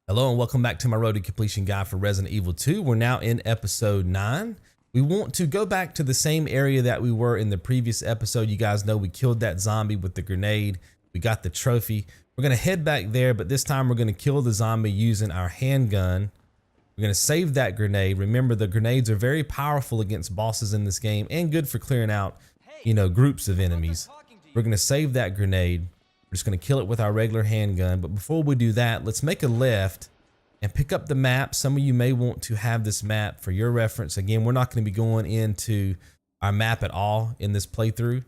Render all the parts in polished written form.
Hello and welcome back to my road to completion guide for Resident Evil 2. We're now in episode 9. We want to go back to the same area that we were in the previous episode. You guys know we killed that zombie with the grenade. We got the trophy. We're going to head back there, but this time we're going to kill the zombie using our handgun. We're going to save that grenade. Remember, the grenades are very powerful against bosses in this game and good for clearing out, groups of enemies. We're going to save that grenade. We're just going to kill it with our regular handgun. But before we do that, let's make a left and pick up the map. Some of you may want to have this map for your reference. Again, we're not going to be going into our map at all in this playthrough.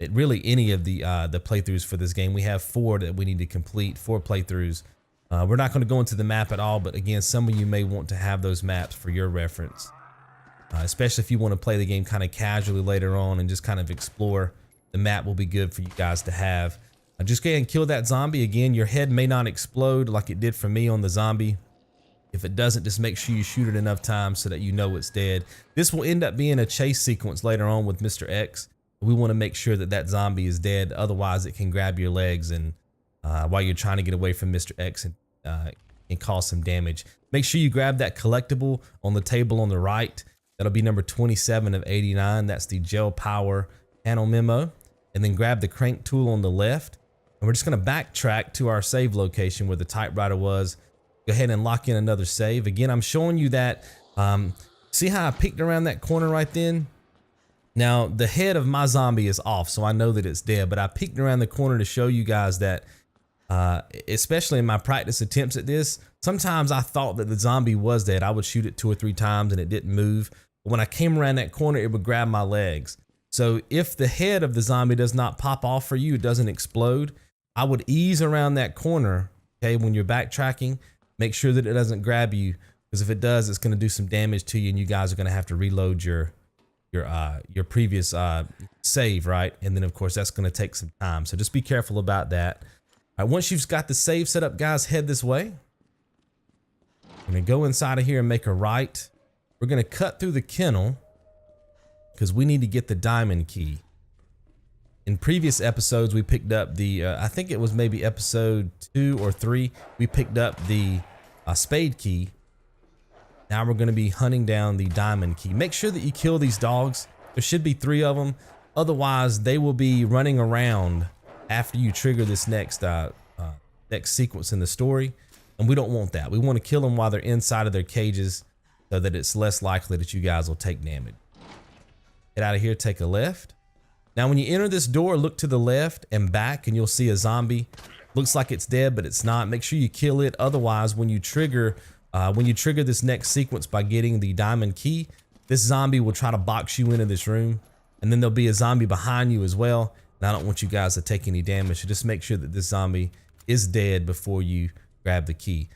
Any of the playthroughs for this game. We have 4 that we need to complete, 4 playthroughs. We're not going to go into the map at all, but again, some of you may want to have those maps for your reference. Especially if you want to play the game kind of casually later on and just kind of explore. The map will be good for you guys to have. Just go ahead and kill that zombie. Again, your head may not explode like it did for me on the zombie. If it doesn't, just make sure you shoot it enough times so that you know it's dead. This will end up being a chase sequence later on with Mr. X. We want to make sure that that zombie is dead. Otherwise, it can grab your legs and while you're trying to get away from Mr. X and cause some damage. Make sure you grab that collectible on the table on the right. That'll be number 27 of 89. That's the gel power panel memo. And then grab the crank tool on the left. And we're just going to backtrack to our save location where the typewriter was. Go ahead and lock in another save. Again, I'm showing you that. See how I peeked around that corner right then? Now, the head of my zombie is off, so I know that it's dead. But I peeked around the corner to show you guys that, especially in my practice attempts at this, sometimes I thought that the zombie was dead. I would shoot it 2 or 3 times and it didn't move. But when I came around that corner, it would grab my legs. So if the head of the zombie does not pop off for you, it doesn't explode, I would ease around that corner, okay, when you're backtracking. Make sure that it doesn't grab you, because if it does, it's going to do some damage to you and you guys are going to have to reload your previous save, right? And then, of course, that's going to take some time. So just be careful about that. All right, once you've got the save set up, guys, head this way. I'm going to go inside of here and make a right. We're going to cut through the kennel because we need to get the diamond key. In previous episodes, we picked up the, I think it was maybe episode 2 or 3, we picked up the spade key. Now we're going to be hunting down the diamond key. Make sure that you kill these dogs. There should be 3 of them. Otherwise, they will be running around after you trigger this next sequence in the story. And we don't want that. We want to kill them while they're inside of their cages so that it's less likely that you guys will take damage. Get out of here, take a left. Now, when you enter this door, look to the left and back and you'll see a zombie. Looks like it's dead, but it's not. Make sure you kill it. Otherwise, when you trigger this next sequence by getting the diamond key, this zombie will try to box you into this room. And then there'll be a zombie behind you as well. And I don't want you guys to take any damage. So just make sure that this zombie is dead before you grab the key.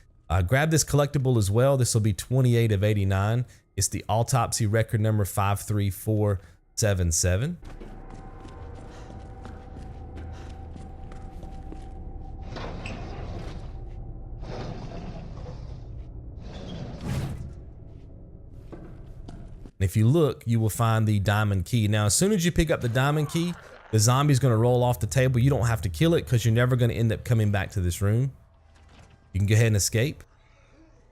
Grab this collectible as well. This will be 28 of 89. It's the Autopsy record number 53477. If you look, you will find the diamond key. Now, as soon as you pick up the diamond key, the zombie's going to roll off the table. You don't have to kill it because you're never going to end up coming back to this room. You can go ahead and escape.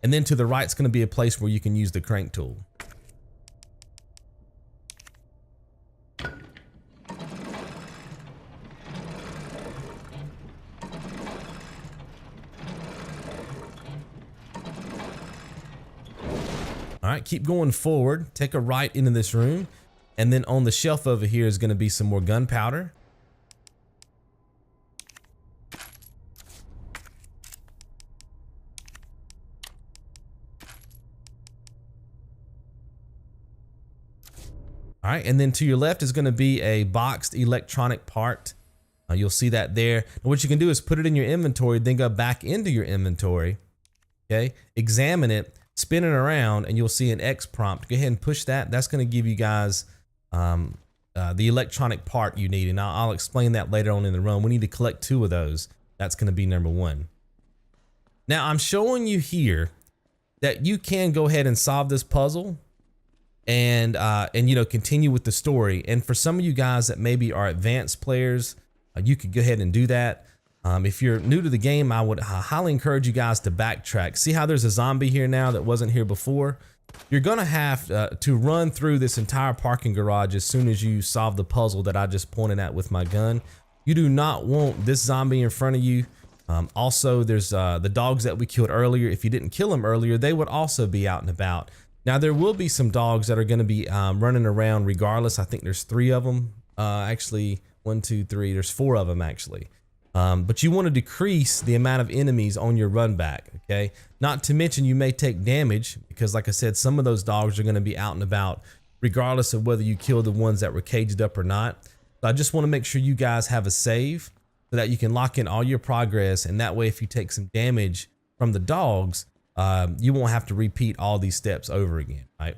And then to the right is going to be a place where you can use the crank tool. All right, keep going forward. Take a right into this room. And then on the shelf over here is going to be some more gunpowder. All right, and then to your left is going to be a boxed electronic part. You'll see that there. And what you can do is put it in your inventory, then go back into your inventory. Okay, examine it. Spin it around and you'll see an X prompt. Go ahead and push that. That's going to give you guys the electronic part you need. And I'll explain that later on in the run. We need to collect 2 of those. That's going to be number 1. Now I'm showing you here that you can go ahead and solve this puzzle and continue with the story. And for some of you guys that maybe are advanced players, you could go ahead and do that. If you're new to the game, I would highly encourage you guys to backtrack. See how there's a zombie here now that wasn't here before? You're gonna have to run through this entire parking garage as soon as you solve the puzzle that I just pointed at with my gun. You do not want this zombie in front of you. Also, there's the dogs that we killed earlier. If you didn't kill them earlier, they would also be out and about. Now, there will be some dogs that are gonna be running around regardless. I think there's 3 of them. Actually, 1, 2, 3, there's 4 of them actually. But you want to decrease the amount of enemies on your run back, okay? Not to mention you may take damage because, like I said, some of those dogs are going to be out and about regardless of whether you kill the ones that were caged up or not. So I just want to make sure you guys have a save so that you can lock in all your progress, and that way if you take some damage from the dogs, you won't have to repeat all these steps over again, right?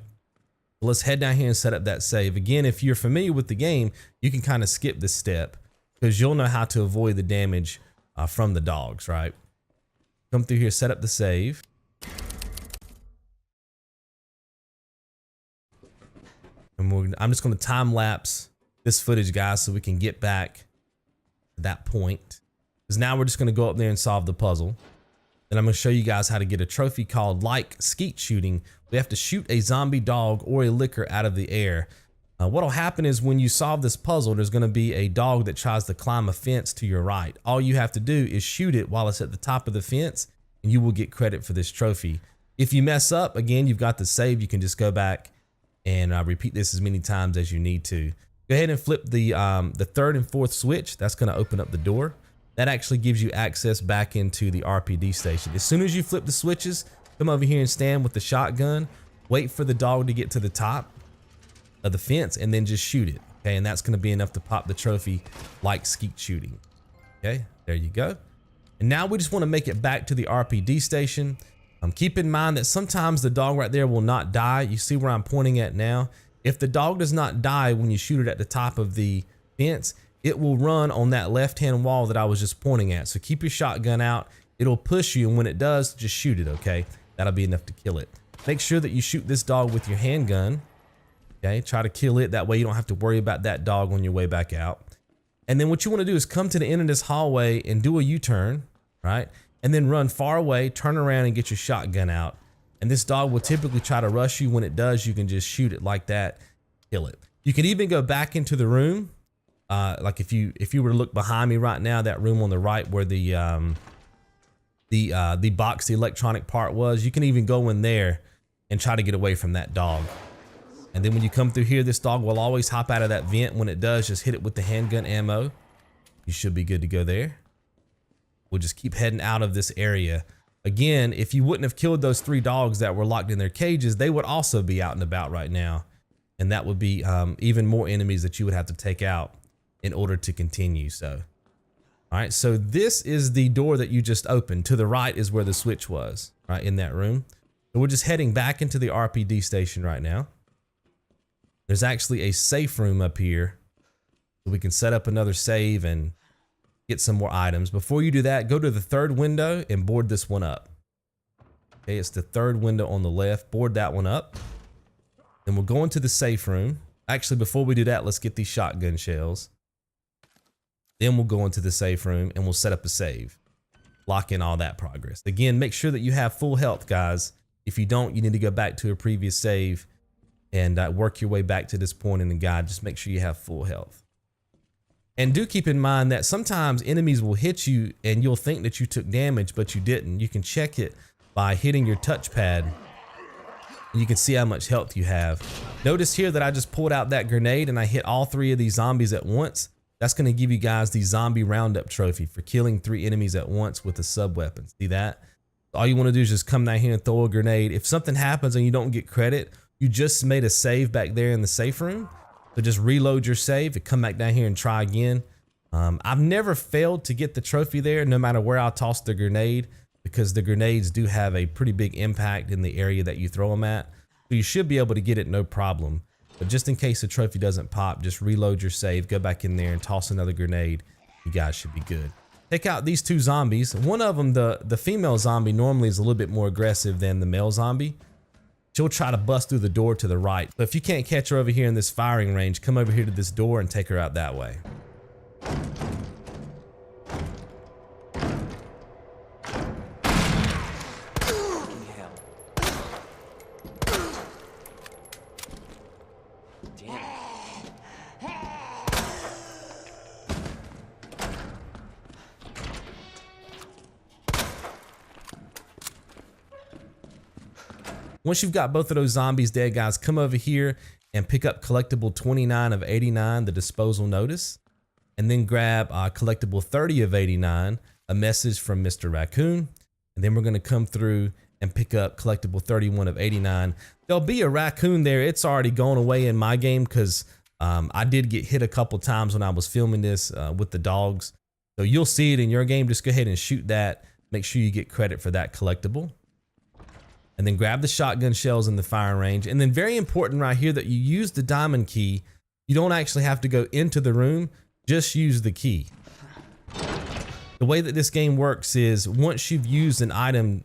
So let's head down here and set up that save. Again, if you're familiar with the game, you can kind of skip this step, because you'll know how to avoid the damage from the dogs, right? Come through here, set up the save. And I'm just going to time lapse this footage, guys, so we can get back to that point. Because now we're just going to go up there and solve the puzzle. Then I'm going to show you guys how to get a trophy called like skeet shooting. We have to shoot a zombie dog or a licker out of the air. What'll happen is when you solve this puzzle, there's going to be a dog that tries to climb a fence to your right. All you have to do is shoot it while it's at the top of the fence, and you will get credit for this trophy. If you mess up, again, you've got the save. You can just go back and repeat this as many times as you need to. Go ahead and flip the 3rd and 4th switch. That's going to open up the door. That actually gives you access back into the R.P.D station. As soon as you flip the switches, come over here and stand with the shotgun. Wait for the dog to get to the top of the fence and then just shoot it, okay? And that's going to be enough to pop the trophy like skeet shooting. Okay, there you go. And now we just want to make it back to the R.P.D station. Keep in mind that sometimes the dog right there will not die. You see where I'm pointing at now? If the dog does not die when you shoot it at the top of the fence, it will run on that left-hand wall that I was just pointing at. So keep your shotgun out. It'll push you, and when it does, just shoot it, okay? That'll be enough to kill it. Make sure that you shoot this dog with your handgun. Okay, try to kill it. That way you don't have to worry about that dog on your way back out. And then what you want to do is come to the end of this hallway and do a U-turn, right? And then run far away, turn around and get your shotgun out. And this dog will typically try to rush you. When it does, you can just shoot it like that, kill it. You can even go back into the room. Like if you were to look behind me right now, that room on the right where the box, the electronic part was, you can even go in there and try to get away from that dog. And then when you come through here, this dog will always hop out of that vent. When it does, just hit it with the handgun ammo. You should be good to go there. We'll just keep heading out of this area. Again, if you wouldn't have killed those 3 dogs that were locked in their cages, they would also be out and about right now. And that would be even more enemies that you would have to take out in order to continue. So, all right, so this is the door that you just opened. To the right is where the switch was, right, in that room. So we're just heading back into the R.P.D station right now. There's actually a safe room up here, so we can set up another save and get some more items. Before you do that, go to the 3rd window and board this one up. Okay, it's the 3rd window on the left. Board that one up. Then we'll go into the safe room. Actually, before we do that, let's get these shotgun shells. Then we'll go into the safe room and we'll set up a save. Lock in all that progress. Again, make sure that you have full health, guys. If you don't, you need to go back to a previous save and work your way back to this point in the guide. Just make sure you have full health. And do keep in mind that sometimes enemies will hit you and you'll think that you took damage, but you didn't. You can check it by hitting your touchpad and you can see how much health you have. Notice here that I just pulled out that grenade and I hit all 3 of these zombies at once. That's going to give you guys the zombie Roundup trophy for killing 3 enemies at once with a sub weapon. See that? All you want to do is just come down here and throw a grenade. If something happens and you don't get credit, you just made a save back there in the safe room. So just reload your save and come back down here and try again. I've never failed to get the trophy there, no matter where I toss the grenade, because the grenades do have a pretty big impact in the area that you throw them at. So you should be able to get it no problem. But just in case the trophy doesn't pop, just reload your save, go back in there and toss another grenade. You guys should be good. Take out these 2 zombies. One of them, the female zombie, normally is a little bit more aggressive than the male zombie. She'll try to bust through the door to the right. But if you can't catch her over here in this firing range, come over here to this door and take her out that way. Once you've got both of those zombies dead, guys, come over here and pick up collectible 29 of 89, the disposal notice, and then grab collectible 30 of 89, a message from Mr. Raccoon. And then we're going to come through and pick up collectible 31 of 89. There'll be a raccoon there. It's already gone away in my game because I did get hit a couple times when I was filming this with the dogs. So you'll see it in your game. Just go ahead and shoot that. Make sure you get credit for that collectible. And then grab the shotgun shells in the firing range. And then very important right here that you use the diamond key. You don't actually have to go into the room, just use the key. The way that this game works is once you've used an item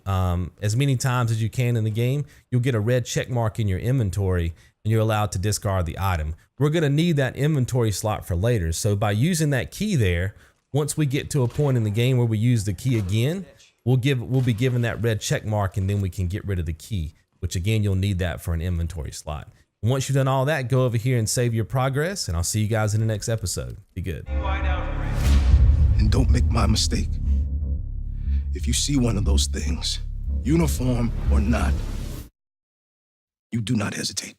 as many times as you can in the game, you'll get a red check mark in your inventory and you're allowed to discard the item. We're gonna need that inventory slot for later. So by using that key there, once we get to a point in the game where we use the key again, we'll be given that red check mark and then we can get rid of the key, which again, you'll need that for an inventory slot. And once you've done all that, go over here and save your progress, and I'll see you guys in the next episode. Be good. And don't make my mistake. If you see one of those things, uniform or not, you do not hesitate.